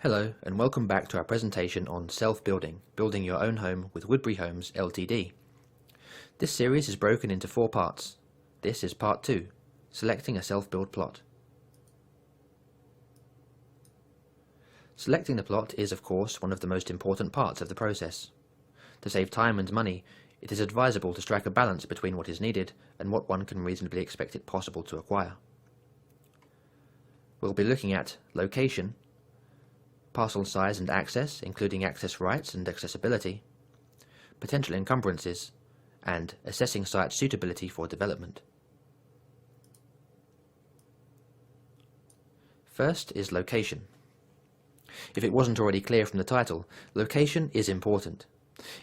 Hello and welcome back to our presentation on self-building, building your own home with Woodberry Homes Ltd. This series is broken into 4 parts. This is part 2, selecting a self-build plot. Selecting the plot is of course one of the most important parts of the process. To save time and money, it is advisable to strike a balance between what is needed and what one can reasonably expect it possible to acquire. We'll be looking at location, parcel size and access, including access rights and accessibility, potential encumbrances, and assessing site suitability for development. First is location. If it wasn't already clear from the title, location is important.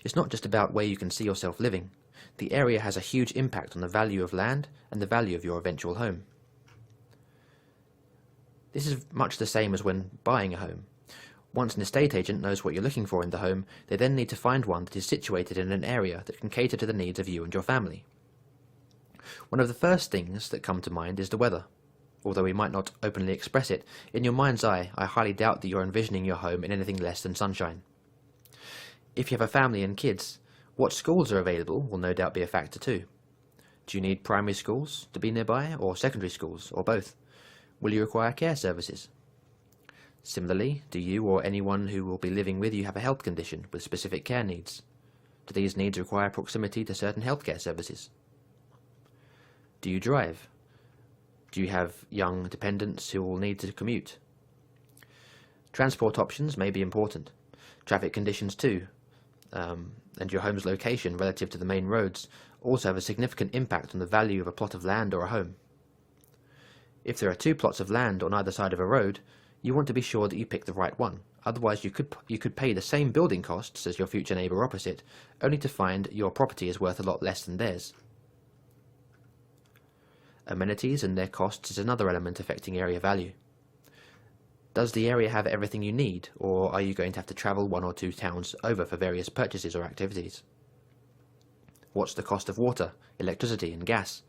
It's not just about where you can see yourself living. The area has a huge impact on the value of land and the value of your eventual home. This is much the same as when buying a home. Once an estate agent knows what you're looking for in the home, they then need to find one that is situated in an area that can cater to the needs of you and your family. One of the first things that come to mind is the weather. Although we might not openly express it, in your mind's eye, I highly doubt that you're envisioning your home in anything less than sunshine. If you have a family and kids, what schools are available will no doubt be a factor too. Do you need primary schools to be nearby, or secondary schools, or both? Will you require care services? Similarly, do you or anyone who will be living with you have a health condition with specific care needs? Do these needs require proximity to certain healthcare services? Do you drive? Do you have young dependents who will need to commute? Transport options may be important. Traffic conditions too, and your home's location relative to the main roads also have a significant impact on the value of a plot of land or a home. If there are 2 plots of land on either side of a road, you want to be sure that you pick the right one. Otherwise you could pay the same building costs as your future neighbour opposite, only to find your property is worth a lot less than theirs. Amenities and their costs is another element affecting area value. Does the area have everything you need, or are you going to have to travel 1 or 2 towns over for various purchases or activities? What's the cost of water, electricity and gas?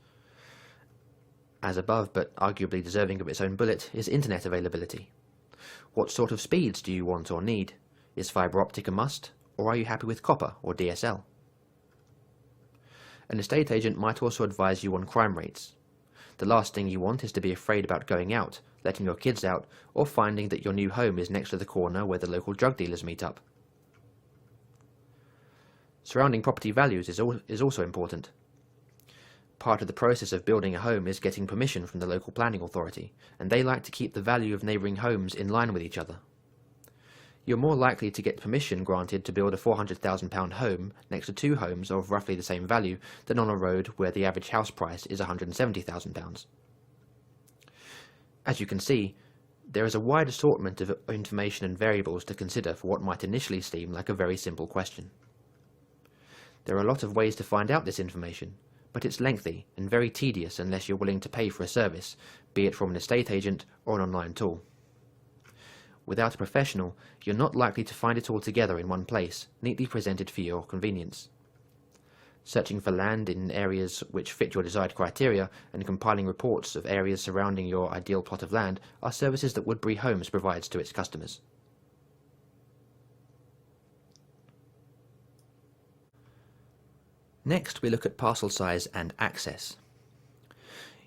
As above, but arguably deserving of its own bullet, is internet availability. What sort of speeds do you want or need? Is fibre optic a must, or are you happy with copper or DSL? An estate agent might also advise you on crime rates. The last thing you want is to be afraid about going out, letting your kids out, or finding that your new home is next to the corner where the local drug dealers meet up. Surrounding property values is also important. Part of the process of building a home is getting permission from the local planning authority, and they like to keep the value of neighbouring homes in line with each other. You're more likely to get permission granted to build a £400,000 home next to 2 homes of roughly the same value than on a road where the average house price is £170,000. As you can see, there is a wide assortment of information and variables to consider for what might initially seem like a very simple question. There are a lot of ways to find out this information, but it's lengthy and very tedious unless you're willing to pay for a service, be it from an estate agent or an online tool. Without a professional, you're not likely to find it all together in one place, neatly presented for your convenience. Searching for land in areas which fit your desired criteria and compiling reports of areas surrounding your ideal plot of land are services that Woodberry Homes provides to its customers. Next, we look at parcel size and access.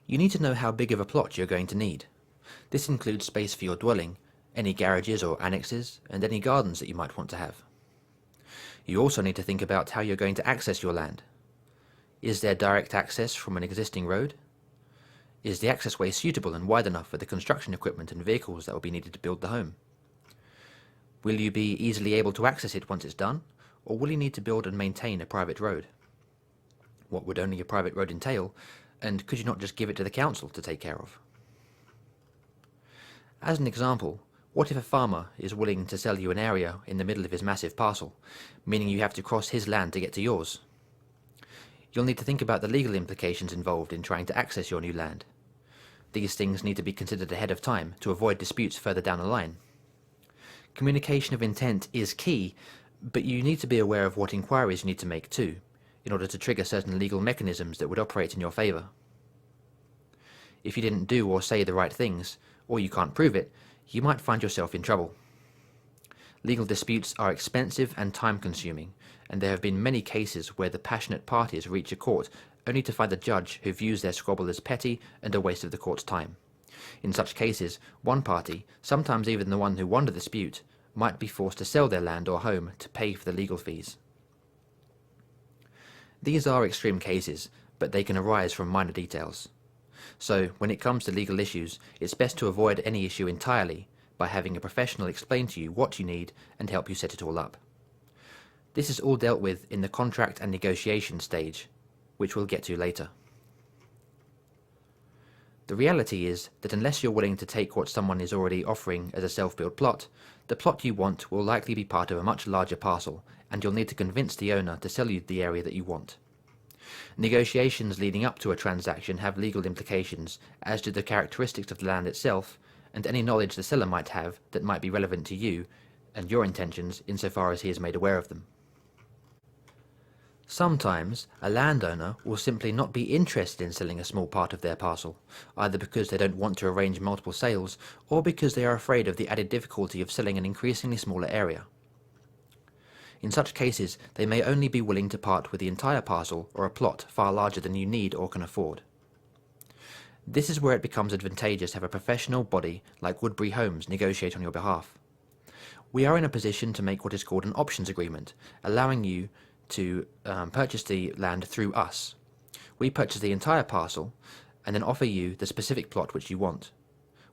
You need to know how big of a plot you're going to need. This includes space for your dwelling, any garages or annexes, and any gardens that you might want to have. You also need to think about how you're going to access your land. Is there direct access from an existing road? Is the accessway suitable and wide enough for the construction equipment and vehicles that will be needed to build the home? Will you be easily able to access it once it's done, or will you need to build and maintain a private road? What would only a private road entail, and could you not just give it to the council to take care of? As an example, what if a farmer is willing to sell you an area in the middle of his massive parcel, meaning you have to cross his land to get to yours? You'll need to think about the legal implications involved in trying to access your new land. These things need to be considered ahead of time to avoid disputes further down the line. Communication of intent is key, but you need to be aware of what inquiries you need to make too, in order to trigger certain legal mechanisms that would operate in your favour. If you didn't do or say the right things, or you can't prove it, you might find yourself in trouble. Legal disputes are expensive and time-consuming, and there have been many cases where the passionate parties reach a court only to find a judge who views their squabble as petty and a waste of the court's time. In such cases, one party, sometimes even the one who won the dispute, might be forced to sell their land or home to pay for the legal fees. These are extreme cases, but they can arise from minor details. So, when it comes to legal issues, it's best to avoid any issue entirely by having a professional explain to you what you need and help you set it all up. This is all dealt with in the contract and negotiation stage, which we'll get to later. The reality is that unless you're willing to take what someone is already offering as a self-built plot, the plot you want will likely be part of a much larger parcel, and you'll need to convince the owner to sell you the area that you want. Negotiations leading up to a transaction have legal implications, as do the characteristics of the land itself, and any knowledge the seller might have that might be relevant to you and your intentions insofar as he is made aware of them. Sometimes a landowner will simply not be interested in selling a small part of their parcel, either because they don't want to arrange multiple sales or because they are afraid of the added difficulty of selling an increasingly smaller area. In such cases, they may only be willing to part with the entire parcel or a plot far larger than you need or can afford. This is where it becomes advantageous to have a professional body like Woodberry Homes negotiate on your behalf. We are in a position to make what is called an options agreement, allowing you to purchase the land through us. We purchase the entire parcel and then offer you the specific plot which you want.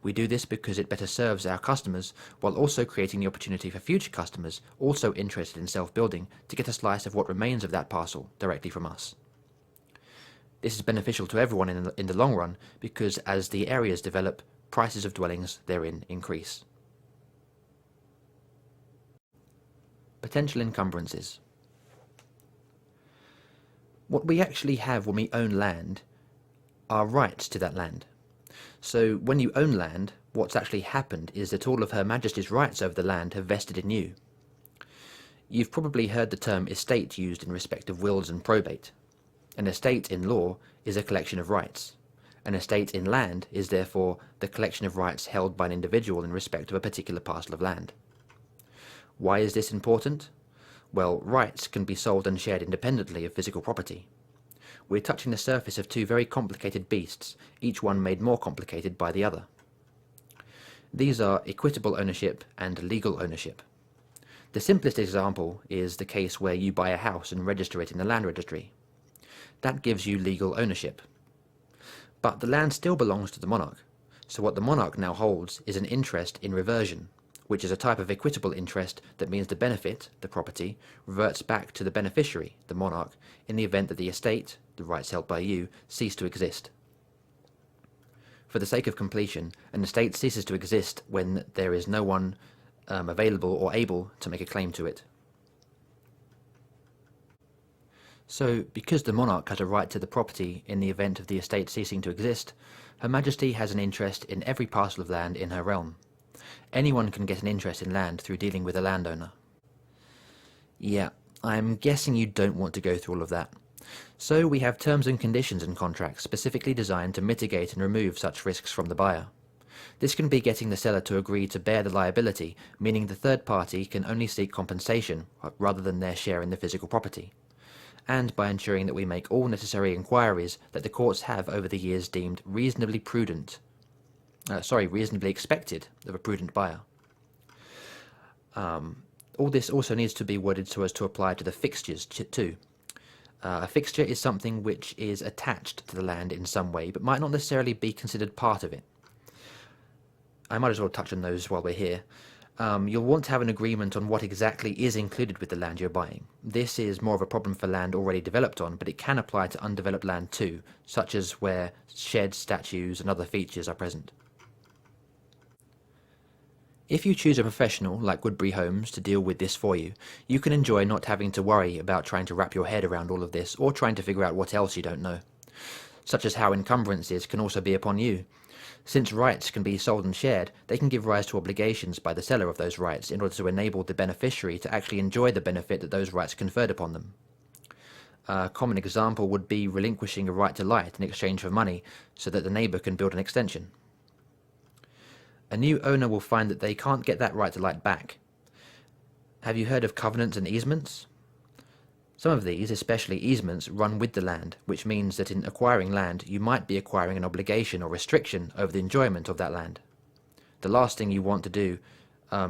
We do this because it better serves our customers while also creating the opportunity for future customers also interested in self-building to get a slice of what remains of that parcel directly from us. This is beneficial to everyone in the long run because as the areas develop, prices of dwellings therein increase. Potential encumbrances. What we actually have when we own land are rights to that land. So when you own land, what's actually happened is that all of Her Majesty's rights over the land have vested in you. You've probably heard the term estate used in respect of wills and probate. An estate in law is a collection of rights. An estate in land is therefore the collection of rights held by an individual in respect of a particular parcel of land. Why is this important? Well, rights can be sold and shared independently of physical property. We're touching the surface of two very complicated beasts, each one made more complicated by the other. These are equitable ownership and legal ownership. The simplest example is the case where you buy a house and register it in the land registry. That gives you legal ownership. But the land still belongs to the monarch, so what the monarch now holds is an interest in reversion, which is a type of equitable interest that means the benefit, the property, reverts back to the beneficiary, the monarch, in the event that the estate, the rights held by you, cease to exist. For the sake of completion, an estate ceases to exist when there is no one available or able to make a claim to it. So, because the monarch has a right to the property in the event of the estate ceasing to exist, Her Majesty has an interest in every parcel of land in her realm. Anyone can get an interest in land through dealing with a landowner. Yeah, I'm guessing you don't want to go through all of that. So we have terms and conditions in contracts specifically designed to mitigate and remove such risks from the buyer. This can be getting the seller to agree to bear the liability, meaning the third party can only seek compensation rather than their share in the physical property, and by ensuring that we make all necessary inquiries that the courts have over the years deemed reasonably expected of a prudent buyer. All this also needs to be worded so as to apply to the fixtures too. A fixture is something which is attached to the land in some way, but might not necessarily be considered part of it. I might as well touch on those while we're here. You'll want to have an agreement on what exactly is included with the land you're buying. This is more of a problem for land already developed on, but it can apply to undeveloped land too, such as where sheds, statues, and other features are present. If you choose a professional like Woodberry Homes to deal with this for you, you can enjoy not having to worry about trying to wrap your head around all of this or trying to figure out what else you don't know, such as how encumbrances can also be upon you. Since rights can be sold and shared, they can give rise to obligations by the seller of those rights in order to enable the beneficiary to actually enjoy the benefit that those rights conferred upon them. A common example would be relinquishing a right to light in exchange for money so that the neighbour can build an extension. A new owner will find that they can't get that right to light back. Have you heard of covenants and easements? Some of these, especially easements, run with the land, which means that in acquiring land, you might be acquiring an obligation or restriction over the enjoyment of that land. The last thing you want to do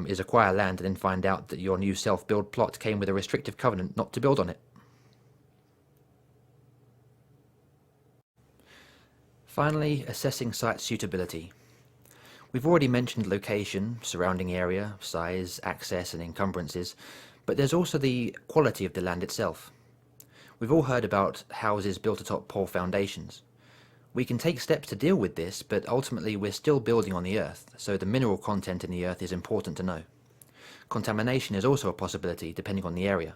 is acquire land and then find out that your new self-build plot came with a restrictive covenant not to build on it. Finally, assessing site suitability. We've already mentioned location, surrounding area, size, access and encumbrances, but there's also the quality of the land itself. We've all heard about houses built atop poor foundations. We can take steps to deal with this, but ultimately we're still building on the earth, so the mineral content in the earth is important to know. Contamination is also a possibility depending on the area.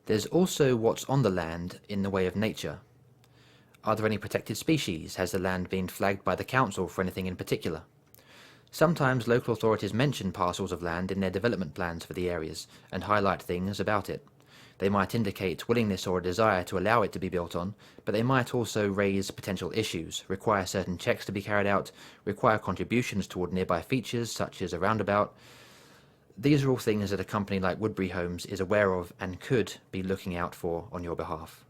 There's also what's on the land in the way of nature. Are there any protected species? Has the land been flagged by the council for anything in particular? Sometimes local authorities mention parcels of land in their development plans for the areas and highlight things about it. They might indicate willingness or a desire to allow it to be built on, but they might also raise potential issues, require certain checks to be carried out, require contributions toward nearby features such as a roundabout. These are all things that a company like Woodberry Homes is aware of and could be looking out for on your behalf.